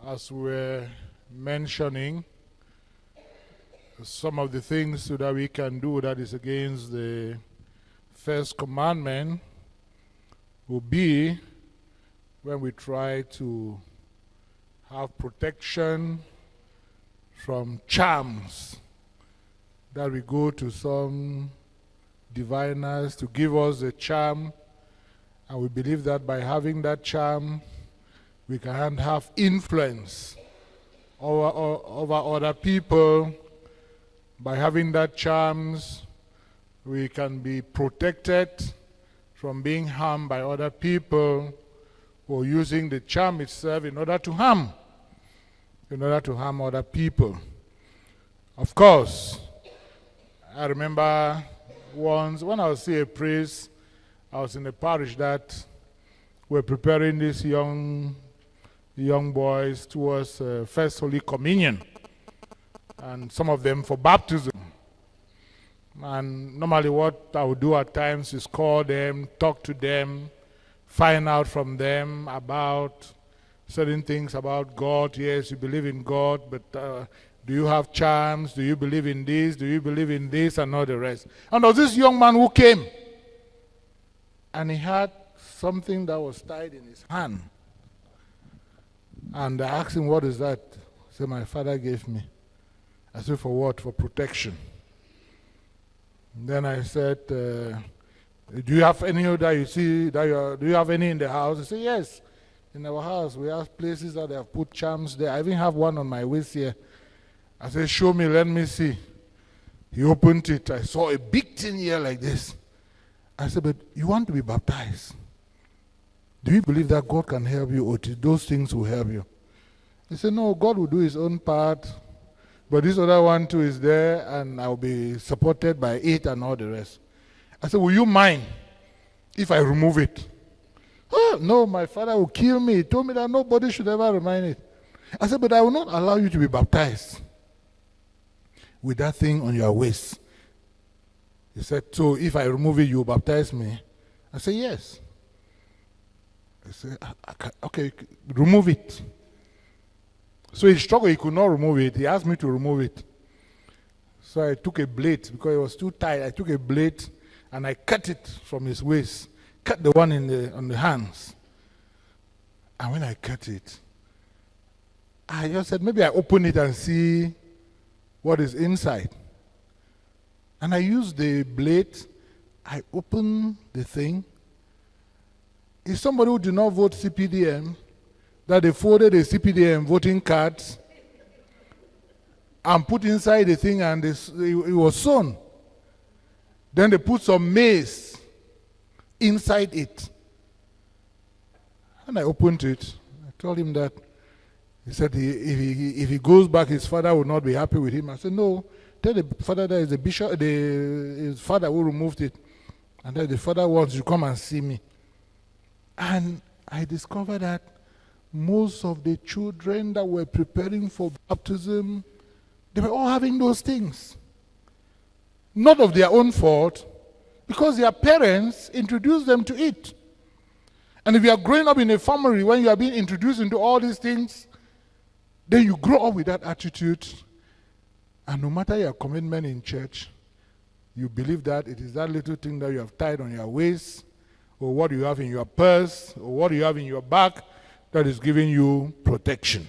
as we're mentioning, some of the things that we can do that is against the First Commandment will be when we try to have protection from charms, that we go to some diviners to give us a charm, and we believe that by having that charm we can have influence over other people. By having that charms we can be protected from being harmed by other people, or using the charm itself in order to harm other people. Of course, I remember once when I was still a priest, I was in a parish that were preparing these young boys towards First Holy Communion, and some of them for baptism. And normally what I would do at times is call them, talk to them, find out from them about certain things about God. Yes, you believe in God, but do you have charms? Do you believe in this? Do you believe in this? And all the rest. And there was this young man who came, and he had something that was tied in his hand. And I asked him, what is that? He said, my father gave me. I said, for what? For protection. And then I said, do you have any that you see, do you have any in the house? He said, yes. In our house, we have places that they have put charms there. I even have one on my waist here. I said, show me, let me see. He opened it. I saw a big thing here like this. I said, but you want to be baptized? Do you believe that God can help you, or those things will help you? He said, no, God will do his own part, but this other one too is there, and I'll be supported by it and all the rest. I said, will you mind if I remove it? Oh, no, my father will kill me. He told me that nobody should ever remind it. I said, but I will not allow you to be baptized with that thing on your waist. He said, so if I remove it, you will baptize me? I said, yes. I said, okay, remove it. So he struggled, he could not remove it. He asked me to remove it. So I took a blade, because it was too tight. I took a blade and I cut it from his waist. Cut the one on the hands. And when I cut it, I just said, maybe I open it and see what is inside. And I used the blade. I opened the thing. It's somebody who did not vote CPDM, that they folded the CPDM voting cards and put inside the thing, and it was sewn. Then they put some maize inside it. And I opened it. I told him that. He said if he goes back, his father will not be happy with him. I said, no, tell the father that is the bishop, his father who removed it. And then the father wants you to come and see me. And I discovered that most of the children that were preparing for baptism, they were all having those things. Not of their own fault, because their parents introduced them to it. And if you are growing up in a family when you are being introduced into all these things, then you grow up with that attitude. And no matter your commitment in church, you believe that it is that little thing that you have tied on your waist, or what you have in your purse, or what you have in your bag, that is giving you protection.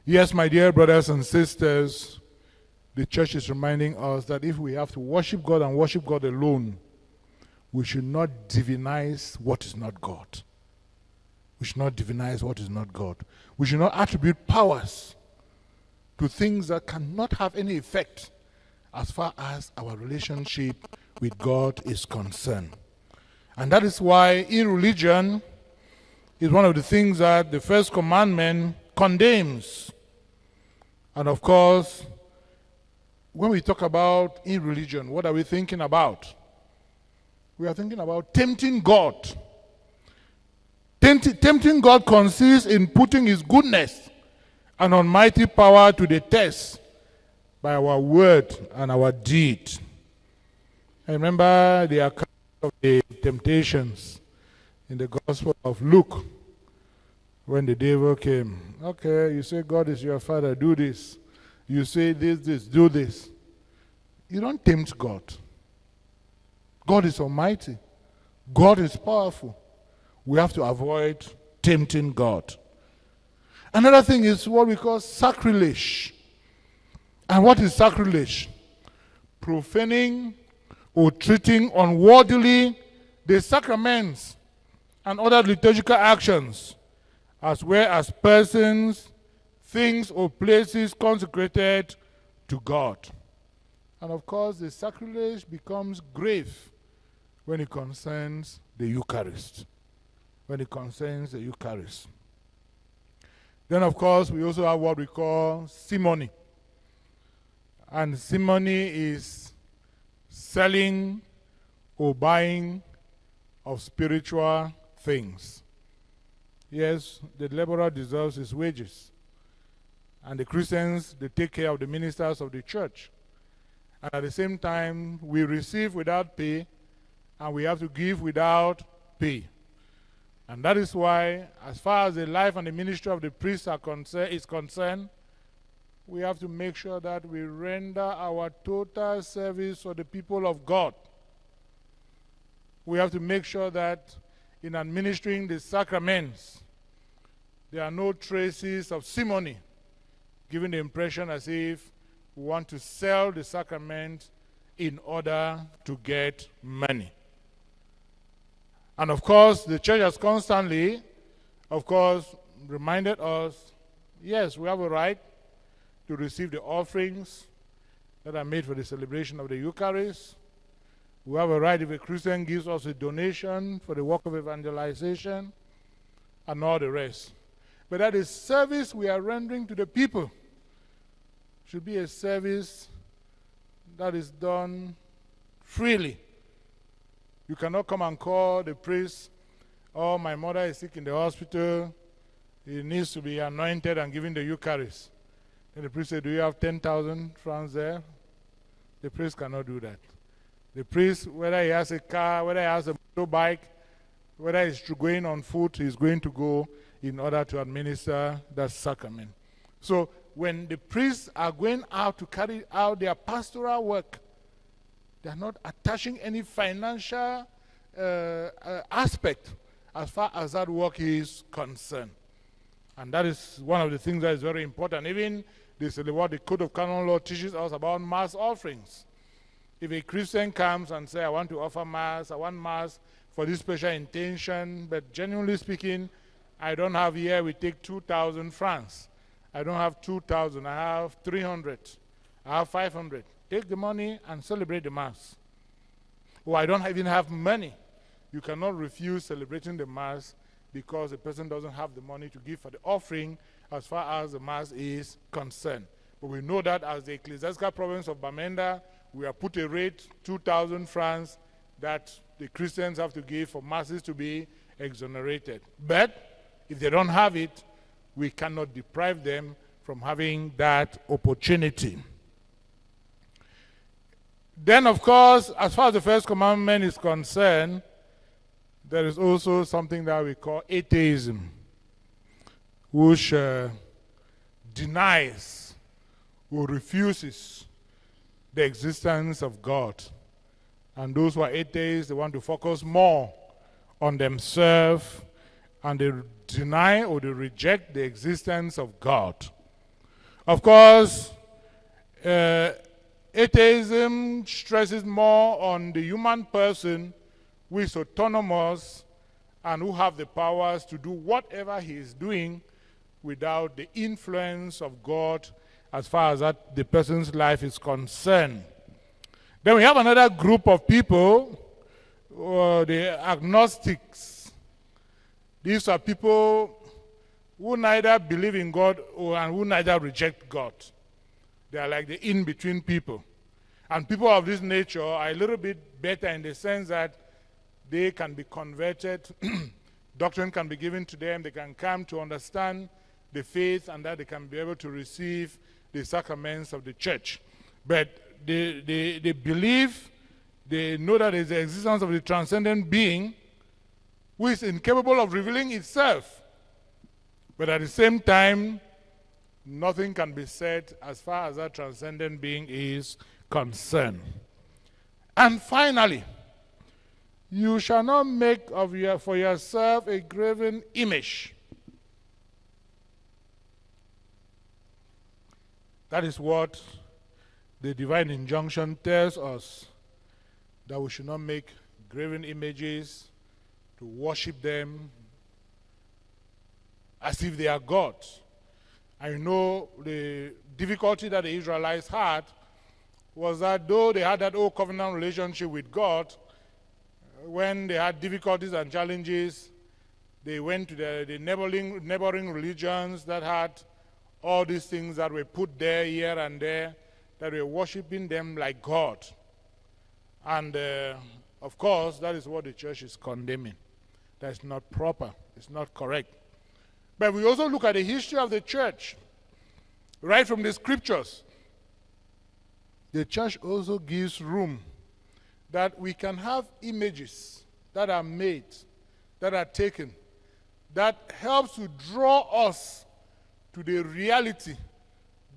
Yes, my dear brothers and sisters, the church is reminding us that if we have to worship God and worship God alone, we should not divinize what is not God. We should not divinize what is not God. We should not attribute powers to things that cannot have any effect as far as our relationship with God is concerned. And that is why in religion is one of the things that the First Commandment condemns. And of course, when we talk about in religion, what are we thinking about? We are thinking about tempting God. Tempting God consists in putting his goodness and almighty power to the test by our word and our deed. I remember the account of the temptations in the Gospel of Luke, when the devil came. Okay, you say God is your father, do this. You say this, do this. You don't tempt God. God is almighty. God is powerful. We have to avoid tempting God. Another thing is what we call sacrilege. And what is sacrilege? Profaning or treating unworthily the sacraments and other liturgical actions, as well as persons, things, or places consecrated to God. And of course, the sacrilege becomes grave when it concerns the Eucharist. When it concerns the Eucharist. Then, of course, we also have what we call simony. And simony is selling or buying of spiritual things. Yes, the laborer deserves his wages. And the Christians, they take care of the ministers of the church. And at the same time, we receive without pay, and we have to give without pay. And that is why, as far as the life and the ministry of the priest is concerned, we have to make sure that we render our total service for the people of God. We have to make sure that in administering the sacraments, there are no traces of simony, giving the impression as if we want to sell the sacrament in order to get money. And of course, the church has constantly, reminded us, yes, we have a right to receive the offerings that are made for the celebration of the Eucharist. We have a right if a Christian gives us a donation for the work of evangelization and all the rest. But that is service we are rendering to the people. Should be a service that is done freely. You cannot come and call the priest, oh, my mother is sick in the hospital, he needs to be anointed and given the Eucharist. And the priest said, do you have 10,000 francs there? The priest cannot do that. The priest, whether he has a car, whether he has a motorbike, whether he's going on foot, he's going to go in order to administer that sacrament. So when the priests are going out to carry out their pastoral work, they are not attaching any financial aspect as far as that work is concerned. And that is one of the things that is very important. Even what the Code of Canon Law teaches us about mass offerings. If a Christian comes and says, I want to offer mass, I want mass for this special intention, but genuinely speaking, I don't have here, we take 2,000 francs. I don't have 2,000, I have 300, I have 500. Take the money and celebrate the Mass. Or I don't even have money. You cannot refuse celebrating the Mass because the person doesn't have the money to give for the offering as far as the Mass is concerned. But we know that as the Ecclesiastical Province of Bamenda, we have put a rate, 2,000 francs, that the Christians have to give for Masses to be exonerated. But if they don't have it, we cannot deprive them from having that opportunity. Then, of course, as far as the First Commandment is concerned, there is also something that we call atheism, which denies or refuses the existence of God. And those who are atheists, they want to focus more on themselves, and they deny or they reject the existence of God. Of course, atheism stresses more on the human person who is autonomous and who have the powers to do whatever he is doing without the influence of God as far as the person's life is concerned. Then we have another group of people, the agnostics. These are people who neither believe in God and who neither reject God. They are like the in-between people. And people of this nature are a little bit better in the sense that they can be converted, doctrine can be given to them, they can come to understand the faith, and that they can be able to receive the sacraments of the church. But they believe, they know that there is the existence of the transcendent being who is incapable of revealing itself. But at the same time, nothing can be said as far as that transcendent being is concerned. And finally, you shall not make for yourself a graven image. That is what the divine injunction tells us, that we should not make graven images to worship them as if they are gods. And you know, the difficulty that the Israelites had was that though they had that old covenant relationship with God, when they had difficulties and challenges, they went to the neighboring religions that had all these things that were put there, here and there, that were worshiping them like God. And of course, that is what the church is condemning. That's not proper. It's not correct. But we also look at the history of the church, right from the scriptures. The church also gives room that we can have images that are made, that are taken, that helps to draw us to the reality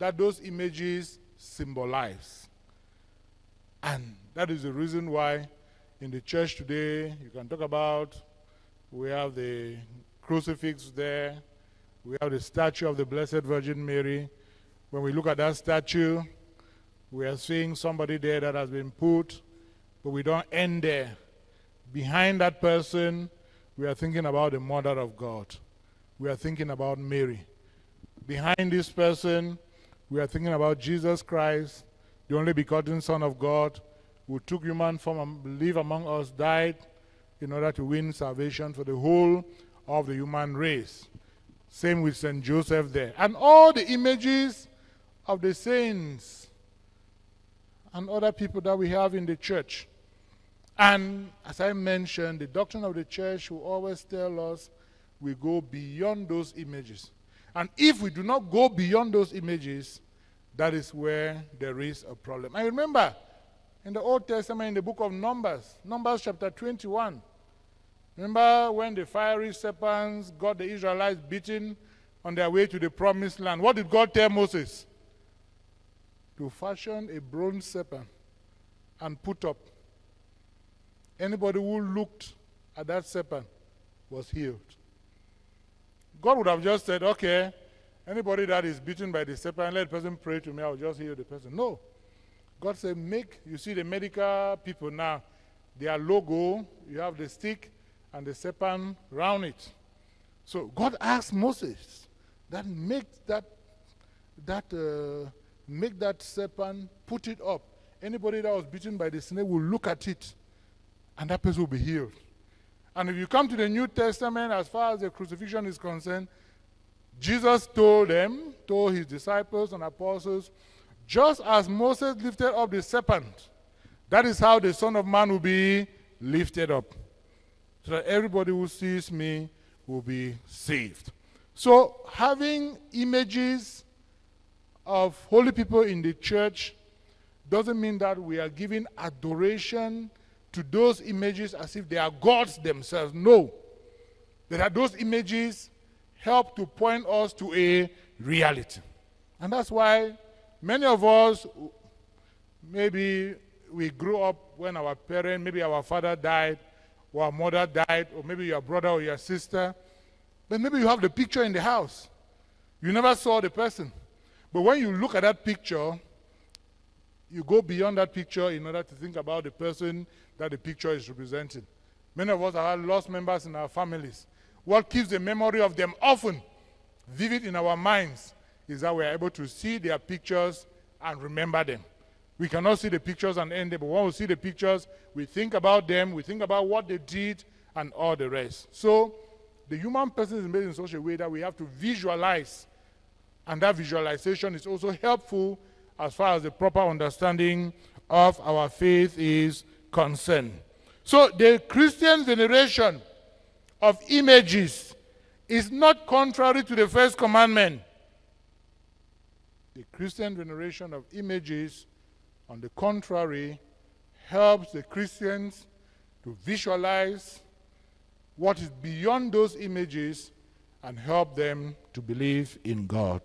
that those images symbolize. And that is the reason why in the church today, you can talk about, we have the crucifix there, we have the statue of the Blessed Virgin Mary. When we look at that statue, we are seeing somebody there that has been put, but we don't end there. Behind that person, we are thinking about the Mother of God. We are thinking about Mary. Behind this person, we are thinking about Jesus Christ, the only begotten Son of God, who took human form and lived among us, died in order to win salvation for the whole of the human race. Same with St. Joseph there. And all the images of the saints and other people that we have in the church. And as I mentioned, the doctrine of the church will always tell us we go beyond those images. And if we do not go beyond those images, that is where there is a problem. I remember in the Old Testament, in the book of Numbers, Numbers chapter 21, remember when the fiery serpents got the Israelites beaten on their way to the promised land? What did God tell Moses? To fashion a bronze serpent and put up. Anybody who looked at that serpent was healed. God would have just said, okay, anybody that is beaten by the serpent, let the person pray to me, I'll just heal the person. No. God said, you see the medical people now, their logo, you have the stick and the serpent round it. So God asked Moses that make that serpent, put it up. Anybody that was beaten by the snake will look at it, and that person will be healed. And if you come to the New Testament, as far as the crucifixion is concerned, Jesus told his disciples and apostles, just as Moses lifted up the serpent, that is how the Son of Man will be lifted up, so that everybody who sees me will be saved. So having images of holy people in the church doesn't mean that we are giving adoration to those images as if they are gods themselves. No. That those images help to point us to a reality. And that's why many of us, maybe we grew up when our parent, maybe our father died, or our mother died, or maybe your brother or your sister, but maybe you have the picture in the house. You never saw the person. But when you look at that picture, you go beyond that picture in order to think about the person that the picture is representing. Many of us have lost members in our families. What keeps the memory of them often vivid in our minds is that we are able to see their pictures and remember them. We cannot see the pictures and end them, but when we see the pictures, we think about them, we think about what they did, and all the rest. So the human person is made in such a way that we have to visualize, and that visualization is also helpful as far as the proper understanding of our faith is concerned. So the Christian veneration of images is not contrary to the First Commandment. The Christian veneration of images, on the contrary, helps the Christians to visualize what is beyond those images and help them to believe in God.